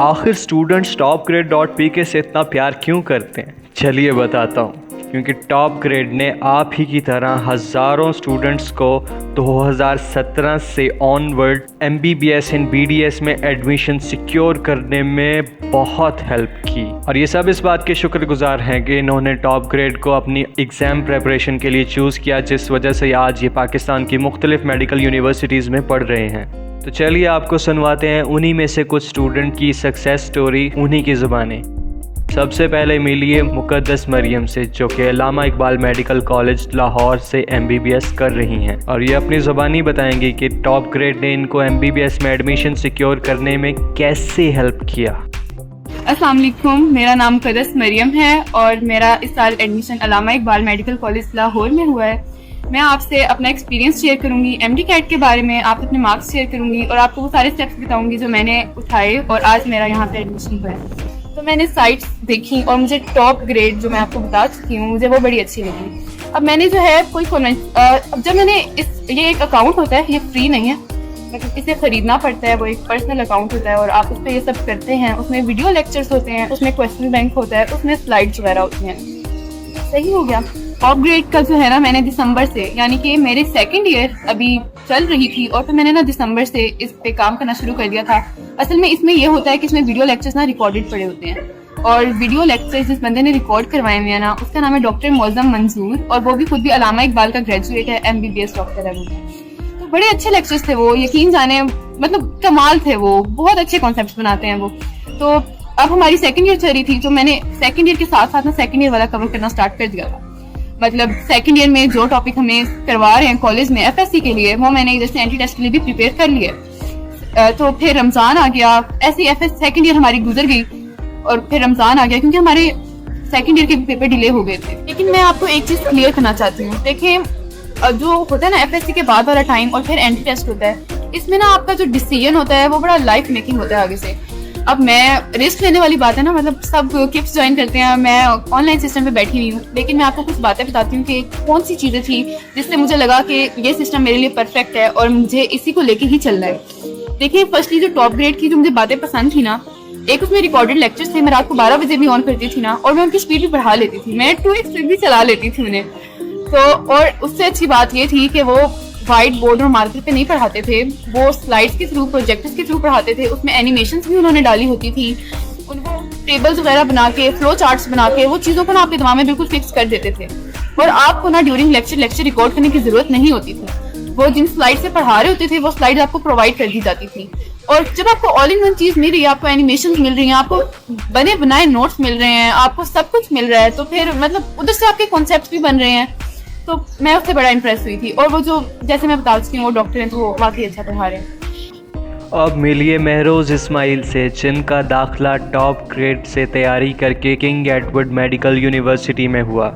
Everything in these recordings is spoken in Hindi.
आखिर स्टूडेंट्स topgrade.pk से इतना प्यार क्यों करते हैं? चलिए बताता हूँ। क्योंकि टॉप ग्रेड ने आप ही की तरह हज़ारों स्टूडेंट्स को 2017 से ऑनवर्ड MBBS इन BDS में एडमिशन सिक्योर करने में बहुत हेल्प की, और ये सब इस बात के शुक्रगुजार हैं कि इन्होंने टॉप ग्रेड को अपनी एग्ज़ाम प्रेपरेशन के लिए चूज़ किया, जिस वजह से आज ये पाकिस्तान की मुख्तलिफ मेडिकल यूनिवर्सिटीज़ में पढ़ रहे हैं। तो चलिए आपको सुनवाते हैं उन्हीं में से कुछ स्टूडेंट की सक्सेस स्टोरी उन्हीं की ज़ुबानी। सबसे पहले मिलिए मुक़द्दस मरियम से, जो कि अल्लामा इकबाल मेडिकल कॉलेज लाहौर से MBBS कर रही हैं, और ये अपनी ज़ुबानी बताएंगी कि टॉप ग्रेड ने इनको MBBS में एडमिशन सिक्योर करने में कैसे हेल्प किया। अस्सलाम वालेकुम, मेरा नाम मुक़द्दस मरियम है और मेरा इस साल एडमिशन अल्लामा इकबाल मेडिकल कॉलेज लाहौर में हुआ है। मैं आपसे अपना एक्सपीरियंस शेयर करूंगी MD कैट के बारे में, आप अपने मार्क्स शेयर करूंगी और आपको वो सारे स्टेप्स बताऊंगी जो मैंने उठाए और आज मेरा यहाँ पे एडमिशन हुआ है। तो मैंने साइट्स देखी और मुझे टॉप ग्रेड जो मैं आपको बता चुकी हूँ मुझे वो बड़ी अच्छी लगी। अब मैंने जो है कोई अब जब मैंने ये एक अकाउंट होता है, ये फ्री नहीं है, मतलब इसे खरीदना पड़ता है। वो एक पर्सनल अकाउंट होता है और आप उस पर ये सब करते हैं। उसमें वीडियो लेक्चर्स होते हैं, उसमें क्वेश्चन बैंक होता है, उसमें स्लाइड्स वगैरह होती हैं। सही हो गया। टॉप ग्रेड का जो है ना, मैंने दिसंबर से, यानी कि मेरे सेकंड ईयर अभी चल रही थी और फिर मैंने ना दिसंबर से इस पे काम करना शुरू कर दिया था। असल में इसमें ये होता है कि इसमें वीडियो लेक्चर्स ना रिकॉर्डेड पड़े होते हैं और वीडियो लेक्चर्स जिस बंदे ने रिकॉर्ड करवाए हुए हैं ना, उसका नाम है डॉक्टर मौज़म मंजूर और वो भी खुद भी अल्लामा इकबाल का ग्रेजुएट है, MBBS डॉक्टर है वो। तो बड़े अच्छे लेक्चर्स थे वो, यकीन जाने मतलब कमाल थे वो, बहुत अच्छे कॉन्सेप्ट बनाते हैं वो। तो अब हमारी सेकंड ईयर चल रही थी, तो मैंने सेकंड ईयर के साथ साथ ना सेकंड ईयर वाला कवर करना स्टार्ट कर दिया था। मतलब सेकंड ईयर में जो टॉपिक हमें करवा रहे हैं कॉलेज में FSC के लिए, वो मैंने जैसे एंटी टेस्ट के लिए भी प्रिपेयर कर लिया। तो फिर रमज़ान आ गया, ऐसी सेकंड ईयर हमारी गुजर गई और फिर रमज़ान आ गया क्योंकि हमारे सेकंड ईयर के पेपर डिले हो गए थे। लेकिन मैं आपको एक चीज़ क्लियर करना चाहती हूँ, देखिए जो होता है ना FSC के बाद वाला टाइम और फिर एंटी टेस्ट होता है, इसमें ना आपका जो डिसीजन होता है वो बड़ा लाइफ मेकिंग होता है आगे से। अब मैं रिस्क लेने वाली बात है ना, मतलब सब किप्स ज्वाइन करते हैं, मैं ऑनलाइन सिस्टम पे बैठी हुई हूँ, लेकिन मैं आपको कुछ बातें बताती हूँ कि कौन सी चीज़ें थी जिससे मुझे लगा कि ये सिस्टम मेरे लिए परफेक्ट है और मुझे इसी को लेके ही चलना है। देखिए फर्स्टली जो टॉप ग्रेड की जो मुझे बातें पसंद थी ना, एक उसमें रिकॉर्डेड लेक्चर्स थे, मैं रात को 12 बजे भी ऑन करती थी ना और मैं उनकी स्पीड भी बढ़ा लेती थी, मैं 2x स्पीड भी चला लेती थी उन्हें। तो और उससे अच्छी बात ये थी कि वो व्हाइट बोर्ड और मार्कर पे नहीं पढ़ाते थे, वो स्लाइड्स के थ्रू, प्रोजेक्टर्स के थ्रू पढ़ाते थे। उसमें एनिमेशंस भी उन्होंने डाली होती थी, उनको टेबल्स वगैरह बना के, फ्लो चार्ट्स बना के वो चीज़ों को ना आपके दिमाग में बिल्कुल फिक्स कर देते थे और आपको ना ड्यूरिंग लेक्चर रिकॉर्ड करने की जरूरत नहीं होती थी। वो जिन स्लाइड से पढ़ा रहे होते थे वो स्लाइड आपको प्रोवाइड कर दी जाती थी और जब आपको ऑल इन वन चीज़ मिल रही है, आपको एनिमेशन मिल रही हैं, आपको बने बनाए नोट्स मिल रहे हैं, आपको सब कुछ मिल रहा है, तो फिर मतलब उधर से आपके कॉन्सेप्ट भी बन रहे हैं। तो मैं उससे बड़ा इंप्रेस हुई थी और वो जो जैसे मैं बता चुकी हूँ वो डॉक्टर हैं तो वो वाकई अच्छा पढ़ा रहे हैं। अब मिलिए महरोज इस्माइल से, जिनका दाखिला टॉप ग्रेड से तैयारी करके किंग एडवर्ड मेडिकल यूनिवर्सिटी में हुआ।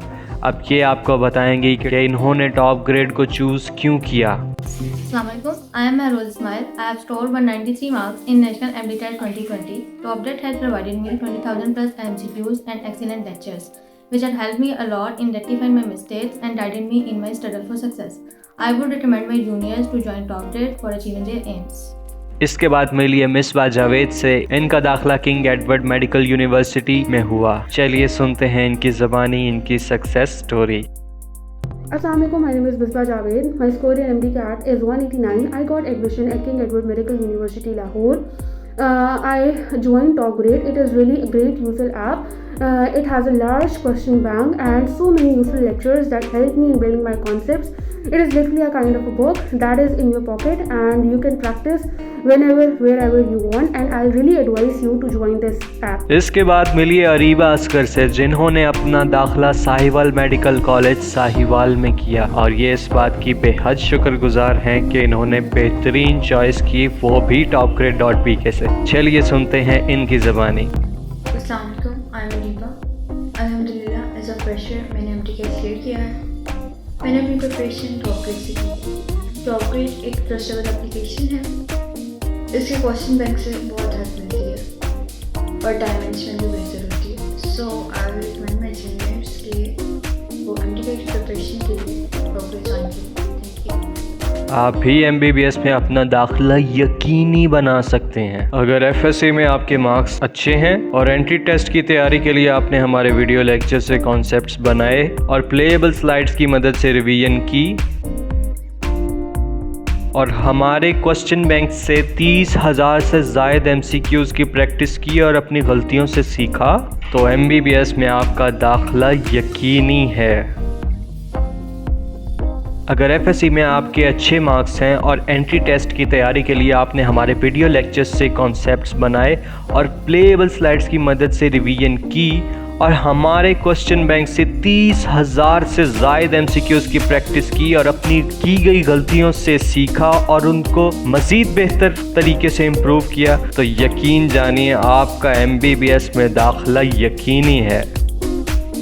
अब ये आपको बताएंगी कि इन्होंने टॉप ग्रेड को चूज़ क्यों किया। Assalamualaikum, I am Mahroz Ismail. I have scored 193 marks in National MDTET 2020. TopGrade has provided me 20,000 plus MCQs and excellent lectures, which had helped me a lot in rectifying my mistakes and guided me in my struggle for success. I would recommend my juniors to join TopGrade for achieving their aims. इसके बाद मिलिए मिसबा जावेद से, इनका दाखिला किंग एडवर्ड मेडिकल यूनिवर्सिटी में हुआ। चलिए सुनते हैं इनकी ज़बानी, इनकी success story. Assalamu alaikum, my name is Misbah Javed. My score in MD CAT is 189. I got admission at King Edward Medical University Lahore. I joined Top Grade. It is really a great useful app. It has a large question bank and so many useful lectures that help me in building my concepts. It is literally a kind of a book that is in your pocket and you can practice whenever, wherever you want, and I really advise you to join this app. इसके बाद मिलिए अरीबा असगर से, जिन्होंने अपना दाखिला साहिवाल मेडिकल कॉलेज साहिवाल में किया और ये इस बात की बेहद शुक्रगुजार हैं कि इन्होंने बेहतरीन चॉइस की, वो भी topgrade.pk से। चलिए सुनते हैं इनकी ज़बानी। अस्सलाम वालेकुम, आई एम अरीबा। अल्हम्दुलिल्लाह एज अ फ्रेशर मैंने MDCAT क्लियर किया है। मैंने अपनी प्रिपरेशन टॉपग्रेड से की। टॉपग्रेड एक ट्रस्टेबल एप्लीकेशन है, इसके क्वेश्चन बैंक से बहुत हेल्प मिलती है और टाइम मैनेजमेंट भी बेहतर होती है। So I will recommend my juniors कि वो MDCAT की प्रिपरेशन के लिए टॉपग्रेड ज्वाइन करें। Thank you. आप भी MBBS में अपना दाखिला यकीनी बना सकते हैं। अगर FSC में आपके मार्क्स अच्छे हैं और एंट्री टेस्ट की तैयारी के लिए आपने हमारे वीडियो लेक्चर से कॉन्सेप्ट्स बनाए और प्लेएबल स्लाइड्स की मदद से रिवीजन की और हमारे क्वेश्चन बैंक से 30,000 से ज़ायद MCQs की प्रैक्टिस की और अपनी गलतियों से सीखा, तो MBBS में आपका दाखिला यकीनी है। अगर FSC में आपके अच्छे मार्क्स हैं और एंट्री टेस्ट की तैयारी के लिए आपने हमारे वीडियो लेक्चर्स से कॉन्सेप्ट्स बनाए और प्लेएबल स्लाइड्स की मदद से रिवीजन की और हमारे क्वेश्चन बैंक से 30,000 से ज़ायद MCQs की प्रैक्टिस की और अपनी की गई गलतियों से सीखा और उनको मज़ीद बेहतर तरीके से इम्प्रूव किया, तो यकीन जानिए आपका MBBS में दाखिला यकीनी है।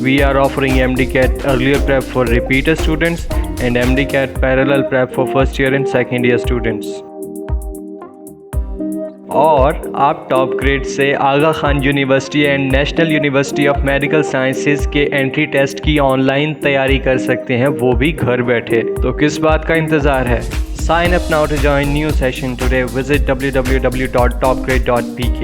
We are offering MDCAT earlier prep for repeater students and MDCAT parallel prep for first year and second year students. और आप टॉप ग्रेड से Aga Khan University and National University of Medical Sciences के एंट्री टेस्ट की ऑनलाइन तैयारी कर सकते हैं, वो भी घर बैठे। तो किस बात का इंतज़ार है? Sign up now to join new session today. Visit www.topgrade.pk.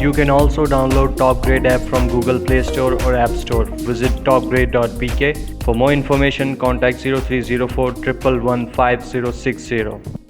You can also download Top Grade app from Google Play Store or App Store. Visit topgrade.pk. For more information, contact 0304 111 5060.